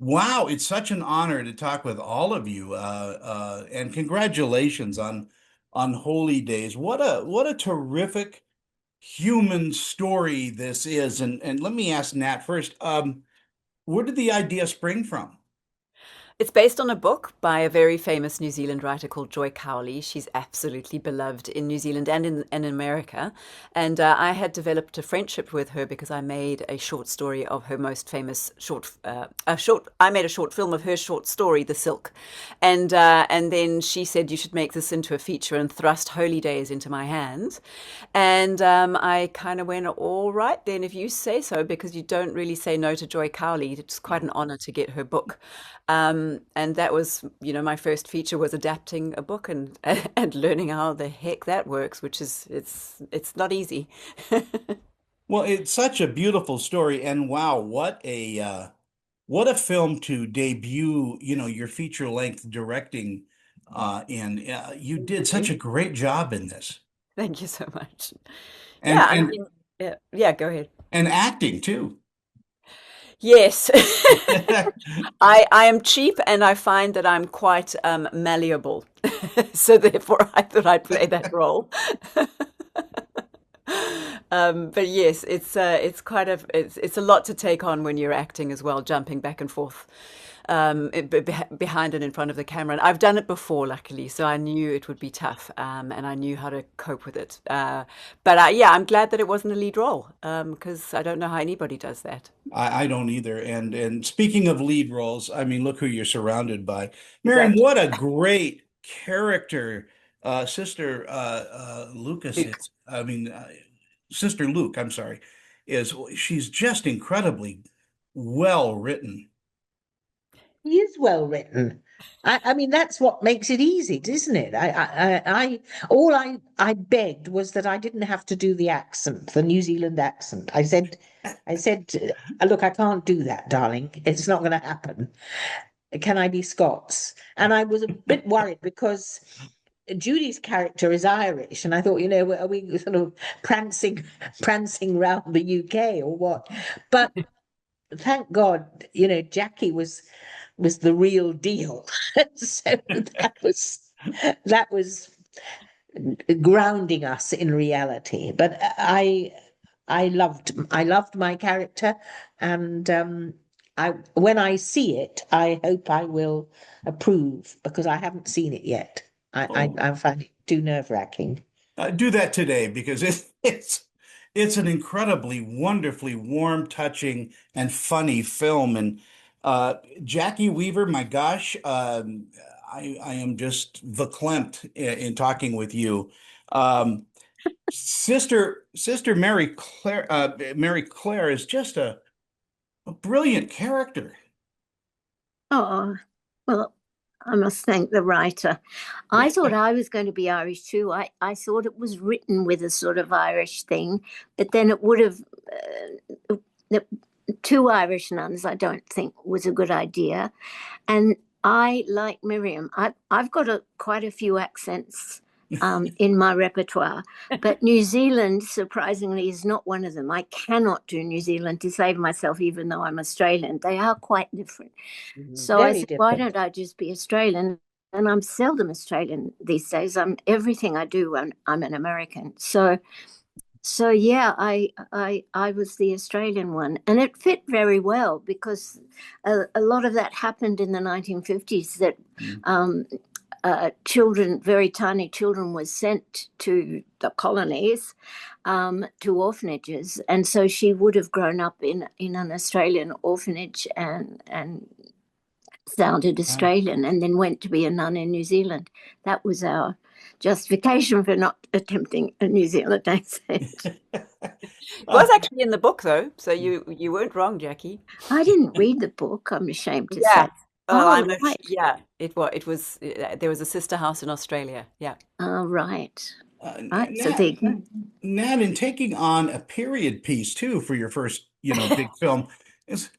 Wow, it's such an honor to talk with all of you, and congratulations on Holy Days. What a terrific human story this is. And let me ask Nat first. Where did the idea spring from? It's based on a book by a very famous New Zealand writer called Joy Cowley. She's absolutely beloved in New Zealand and in America. And I had developed a friendship with her because I made a short story of her most famous I made a short film of her short story, The Silk. And then she said, you should make this into a feature and thrust Holy Days into my hands. And I kind of went, all right, then if you say so, because you don't really say no to Joy Cowley. It's quite an honor to get her book. And that was, my first feature was adapting a book and and learning how the heck that works, which is it's not easy. Well, it's such a beautiful story, and wow, what a film to debut, your feature length directing in. You did such a great job in this. Thank you so much. And Yeah, I and mean, yeah, yeah, go ahead. and acting too. Yes. I am cheap and I find that I'm quite malleable. So therefore I thought I'd play that role. But yes, it's quite it's a lot to take on when you're acting as well, jumping back and forth behind and in front of the camera. And I've done it before, luckily, so I knew it would be tough, and I knew how to cope with it. But yeah, I'm glad that it wasn't a lead role, because I don't know how anybody does that. I don't either. And speaking of lead roles, I mean, look who you're surrounded by. Miriam, Exactly. what a great character, Sister Lucas Luke. is. I mean, Sister Luke, I'm sorry, is she's just incredibly well written. He is well written. I mean, that's what makes it easy, isn't it? All I begged was that I didn't have to do the accent, the New Zealand accent. I said, look, I can't do that, darling. It's not going to happen. Can I be Scots? And I was a bit worried because Judy's character is Irish, and I thought, are we sort of prancing round the UK or what? But thank God, Jackie was the real deal. So that was grounding us in reality. But I loved my character, and I when I see it, I hope I will approve because I haven't seen it yet. Oh, I find it too nerve-wracking. do that today because it's an incredibly wonderfully warm, touching, and funny film. And Jackie Weaver, my gosh, I am just verklempt in talking with you. Um, Sister Mary Claire is just a brilliant character. Oh, well, I must thank the writer. I thought I was going to be Irish too. I thought it was written with a sort of Irish thing, but then it would have, the two Irish nuns, I don't think was a good idea. And I, like Miriam, I've got quite a few accents in my repertoire, but New Zealand, surprisingly, is not one of them. I cannot do New Zealand to save myself, even though I'm Australian. They are quite different. So I Very said, why different. don't I just be Australian? And I'm seldom Australian these days. I'm everything I do. I'm an American. So yeah, I was the Australian one, and it fit very well because a lot of that happened in the 1950s. That Mm. um, children, very tiny children, were sent to the colonies, to orphanages, and so she would have grown up in an Australian orphanage and sounded Wow. Australian, and then went to be a nun in New Zealand. That was our justification for not attempting a New Zealand accent. It was Uh, actually in the book though, so you weren't wrong, Jackie. I didn't read the book, I'm ashamed to Yeah. say. Well, Oh, I'm right. yeah, it was there was a sister house in Australia. Yeah. Oh, right. Right. So Nat, there you go. Nat, in taking on a period piece too for your first, big film, is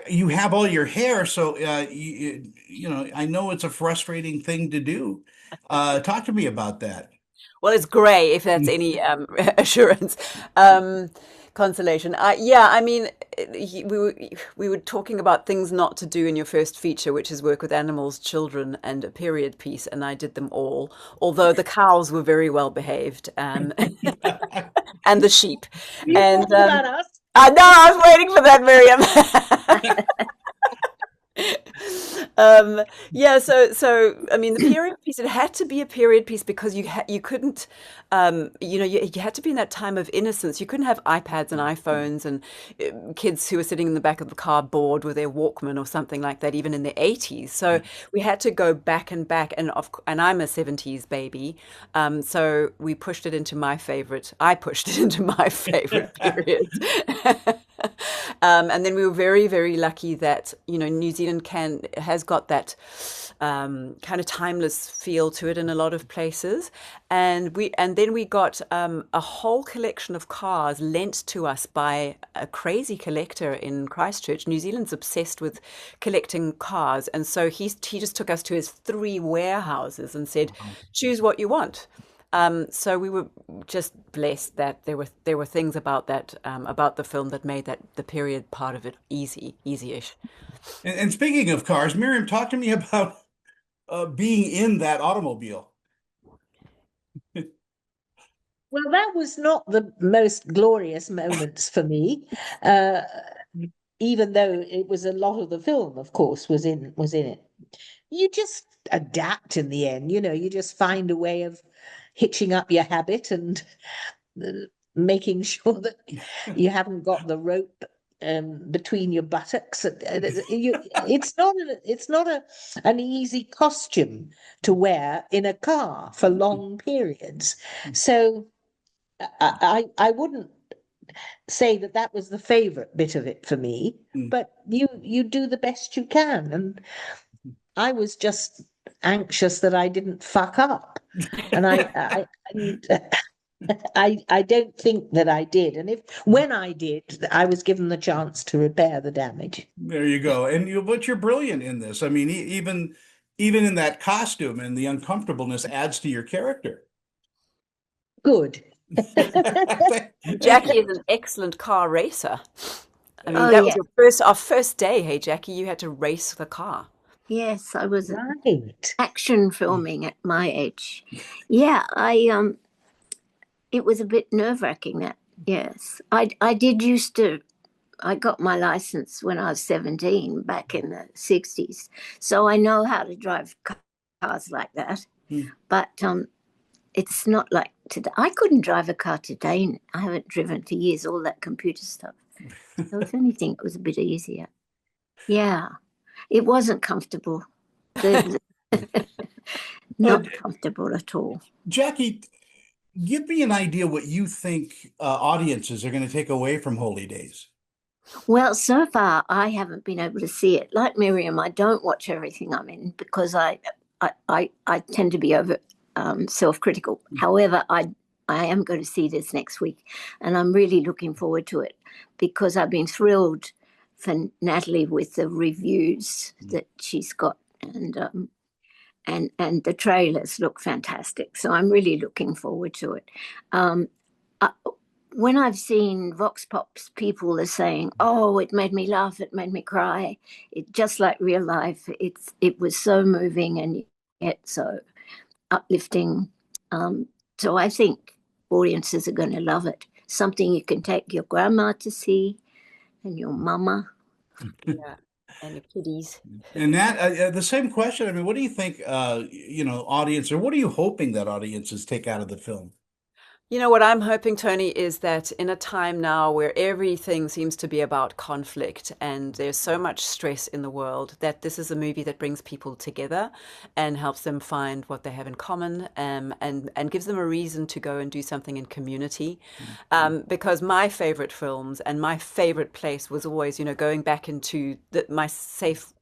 you have all your hair, so I know it's a frustrating thing to do. Talk to me about that. Well, it's gray, if that's any assurance. Um, consolation. Yeah, I mean, we were talking about things not to do in your first feature, which is work with animals, children, and a period piece, and I did them all. Although the cows were very well behaved, and the sheep, You and talking about us? I know I was waiting for that, Miriam. Yeah, so I mean, the period piece, it had to be a period piece because you couldn't, you had to be in that time of innocence. You couldn't have iPads and iPhones and kids who were sitting in the back of the car bored with their Walkman or something like that, even in the 80s. So we had to go back and back, and I'm a 70s baby, so we pushed it into my favorite. I pushed it into my favorite period. And then we were very, very lucky that, New Zealand has got that kind of timeless feel to it in a lot of places. And then we got a whole collection of cars lent to us by a crazy collector in Christchurch. New Zealand's obsessed with collecting cars, and so he just took us to his 3 warehouses and said, "Choose what you want." So we were just blessed that there were things about that about the film that made the period part of it easy-ish. And speaking of cars, Miriam, talk to me about being in that automobile. Well, that was not the most glorious moments for me, uh, even though it was a lot of the film, of course, was in it. You just adapt in the end, you just find a way of hitching up your habit and uh, making sure that you haven't got the rope between your buttocks. It's not an easy costume to wear in a car for long periods. So I wouldn't say that was the favorite bit of it for me, Mm. but you do the best you can, and I was just anxious that I didn't fuck up, and and I don't think that I did, and if when I did, I was given the chance to repair the damage. There you go. But you're brilliant in this. I mean, even in that costume and the uncomfortableness adds to your character. Good. Thank Jackie you. is an excellent car racer. I mean, Oh, that was yeah. our first day. Hey, Jackie, you had to race the car. Yes, I was Right. action filming at my age. Yeah, it was a bit nerve-wracking that. Yes. I did used to I got my license when I was 17 back in the 60s. So I know how to drive cars like that. Mm. But it's not like today. I couldn't drive a car today. I haven't driven for years, all that computer stuff. So if anything, it was a bit easier. Yeah. It wasn't comfortable. The, not comfortable at all. Jackie, give me an idea what you think audiences are going to take away from Holy Days. Well, so far I haven't been able to see it. Like Miriam, I don't watch everything I'm in because I tend to be over self-critical. However, I am going to see this next week, and I'm really looking forward to it because I've been thrilled for Natalie with the reviews that she's got, and the trailers look fantastic. So I'm really looking forward to it. I, when I've seen Vox Pops, people are saying, "Oh, it made me laugh, it made me cry." It just like real life. It was so moving and yet so uplifting. So I think audiences are going to love it. Something you can take your grandma to see and your mama. Yeah, and the kiddies. And that the same question. I mean, what do you think, audience, or what are you hoping that audiences take out of the film? What I'm hoping, Tony, is that in a time now where everything seems to be about conflict and there's so much stress in the world, that this is a movie that brings people together and helps them find what they have in common, and gives them a reason to go and do something in community. Because my favorite films and my favorite place was always, going back into my safe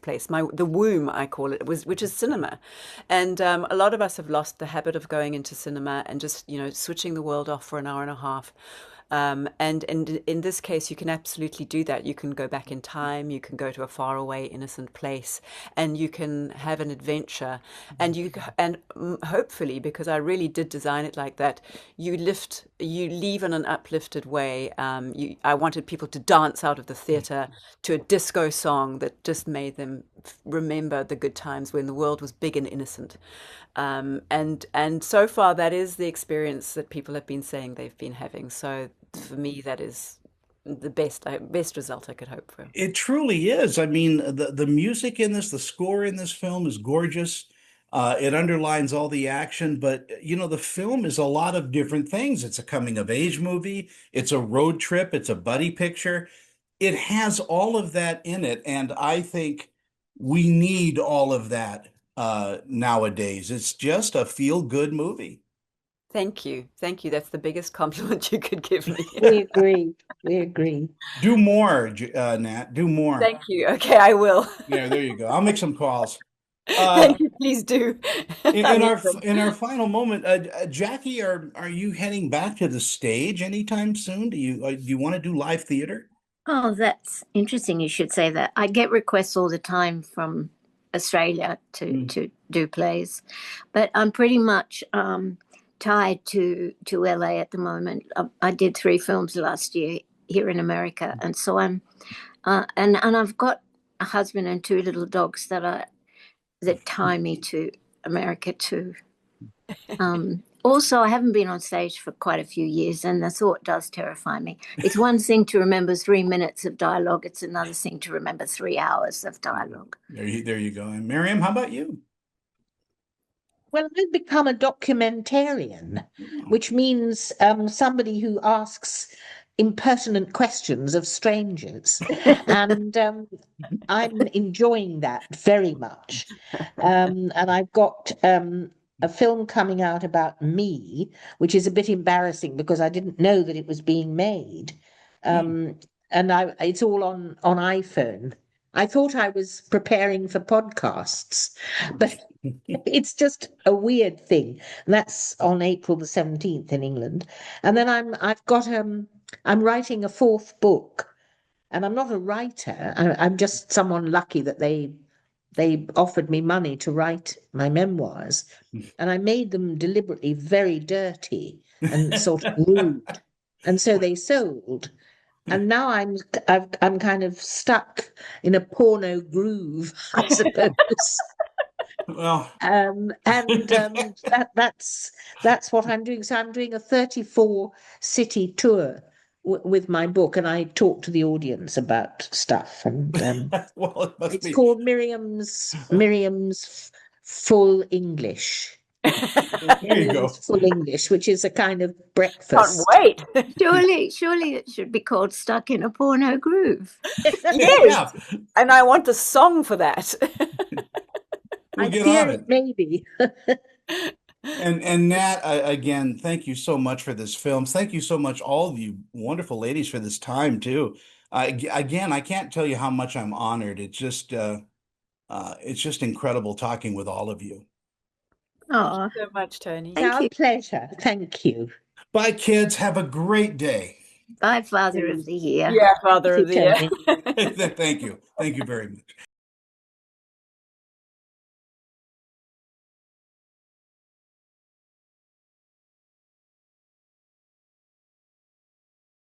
place, the womb, I call it, which is cinema. And a lot of us have lost the habit of going into cinema and just, switching the world off for an hour and a half. And in this case, you can absolutely do that. You can go back in time, you can go to a faraway, innocent place, and you can have an adventure. And hopefully, because I really did design it like that, you leave in an uplifted way. I wanted people to dance out of the theater to a disco song that just made them remember the good times when the world was big and innocent. And so far, that is the experience that people have been saying they've been having. So for me, that is the best result I could hope for. It truly is. I mean, the music in this, the score in this film is gorgeous. It underlines all the action, but the film is a lot of different things. It's a coming of age movie, it's a road trip, it's a buddy picture. It has all of that in it, and I think we need all of that nowadays. It's just a feel-good movie. Thank you. Thank you. That's the biggest compliment you could give me. We agree. We agree. Do more, Nat. Do more. Thank you. Okay, I will. Yeah, there you go. I'll make some calls. Thank you. Please do. In, I in need our them. in our final moment, Jackie, are you heading back to the stage anytime soon? Do you want to do live theater? Oh, that's interesting. You should say that. I get requests all the time from Australia to do plays, but I'm pretty much tied to LA at the moment. I did 3 films last year here in America, and so I'm and I've got a husband and 2 little dogs that tie me to America too. Also, I haven't been on stage for quite a few years, and the thought does terrify me. It's one thing to remember 3 minutes of dialogue; it's another thing to remember 3 hours of dialogue. There you go. And Miriam, how about you? Well, I've become a documentarian, which means somebody who asks impertinent questions of strangers. And I'm enjoying that very much. And I've got a film coming out about me, which is a bit embarrassing because I didn't know that it was being made. And it's all on iPhone. I thought I was preparing for podcasts, but it's just a weird thing. And that's on April the 17th in England. And then I'm writing a 4th book, and I'm not a writer. I'm just someone lucky that they offered me money to write my memoirs, and I made them deliberately very dirty and sort of rude, and so they sold. And now I'm kind of stuck in a porno groove, I suppose. Well, That's what I'm doing. So I'm doing a 34 city tour with my book, and I talk to the audience about stuff. And well, it must it's be. called Miriam's Full English. There you go. Miriam's Full English, which is a kind of Can't breakfast. wait. Surely it should be called Stuck in a Porno Groove. Yes. And I want a song for that. We'll I get fear on it it. maybe. And Nat, again, thank you so much for this film. Thank you so much, all of you wonderful ladies, for this time too. Again, I can't tell you how much I'm honored. It's just incredible talking with all of you. Oh, So much, Tony. Thank Our you. pleasure. Thank you. Bye, kids. Have a great day. Bye, Father of the Year. Yeah, Father of You the Year. tell me. Thank you. Thank you very much.